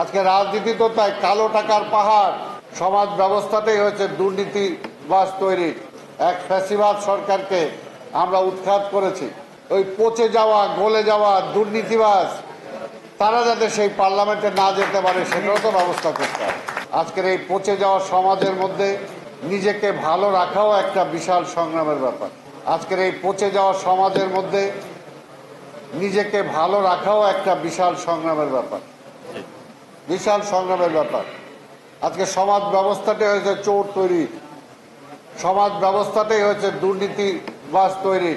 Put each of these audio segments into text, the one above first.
আজকে রাজনীতি তো তাই, কালো টাকার পাহাড়। সমাজ ব্যবস্থাটাই হয়েছে দুর্নীতিবাজ তৈরি। এক ফ্যাসিবাদ সরকারকে আমরা উৎখাত করেছি। ওই পচে যাওয়া, গলে যাওয়া দুর্নীতিবাজ তারা যাতে সেই পার্লামেন্টে না যেতে পারে সেটাও তো ব্যবস্থা করতে হবে। আজকের এই পচে যাওয়া সমাজের মধ্যে নিজেকে ভালো রাখাও একটা বিশাল সংগ্রামের ব্যাপার। আজকের এই পচে যাওয়া সমাজের মধ্যে নিজেকে ভালো রাখাও একটা বিশাল সংগ্রামের ব্যাপার, বিশাল সংগ্রামের ব্যাপার। আজকে সমাজ ব্যবস্থাটাই হয়েছে চোর তৈরি, সমাজ ব্যবস্থাটাই হয়েছে দুর্নীতিবাজ তৈরি,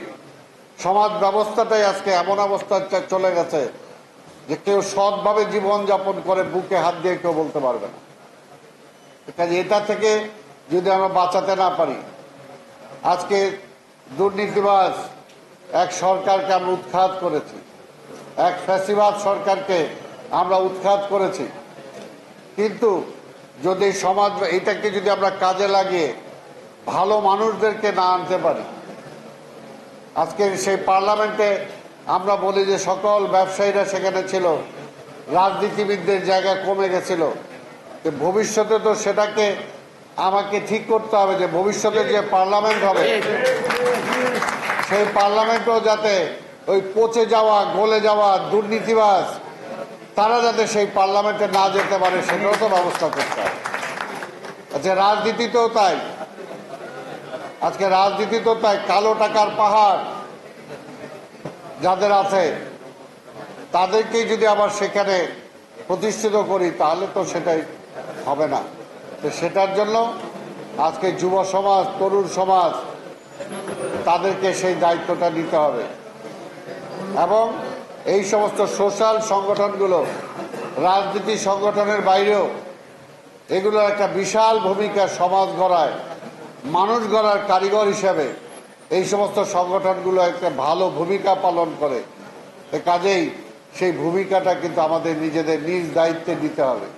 সমাজ ব্যবস্থাটাই আজকে এমন অবস্থায় চলে গেছে যে কেউ সৎভাবে জীবনযাপন করে বুকে হাত দিয়ে কেউ বলতে পারবে না। কাজে এটা থেকে যদি আমরা বাঁচাতে না পারি, আজকে দুর্নীতিবাজ এক সরকারকে আমরা উৎখাত করেছি, এক ফ্যাসিবাদ সরকারকে আমরা উৎখাত করেছি। কিন্তু যদি সমাজ এটাকে যদি আমরা কাজে লাগিয়ে ভালো মানুষদেরকে না আনতে পারি, আজকে সেই পার্লামেন্টে আমরা বলি যে সকল ব্যবসায়ীরা সেখানে ছিল, রাজনীতিবিদদের জায়গা কমে গেছিল। ভবিষ্যতে তো সেটাকে আমাকে ঠিক করতে হবে যে ভবিষ্যতে যে পার্লামেন্ট হবে সেই পার্লামেন্টও যাতে ওই পচে যাওয়া, গলে যাওয়া দুর্নীতিবাজ তারা যাতে সেই পার্লামেন্টে না যেতে পারে সেটাও তো ব্যবস্থা করতে হবে। আচ্ছা, রাজনীতিতেও তাই, আজকে রাজনীতি তো তাই, কালো টাকার পাহাড় যাদের আছে তাদেরকেই যদি আবার সেখানে প্রতিষ্ঠিত করি তাহলে তো সেটাই হবে না। তো সেটার জন্য আজকে যুব সমাজ, তরুণ সমাজ তাদেরকে সেই দায়িত্বটা নিতে হবে এবং এই সমস্ত সোশ্যাল সংগঠনগুলো রাজনীতি সংগঠনের বাইরেও এগুলোর একটা বিশাল ভূমিকা সমাজ গড়ায়, মানুষ গড়ার কারিগর হিসেবে এই সমস্ত সংগঠনগুলো একটা ভালো ভূমিকা পালন করে। কাজেই সেই ভূমিকাটা কিন্তু আমাদের নিজেদের নিজ দায়িত্বে নিতে হবে।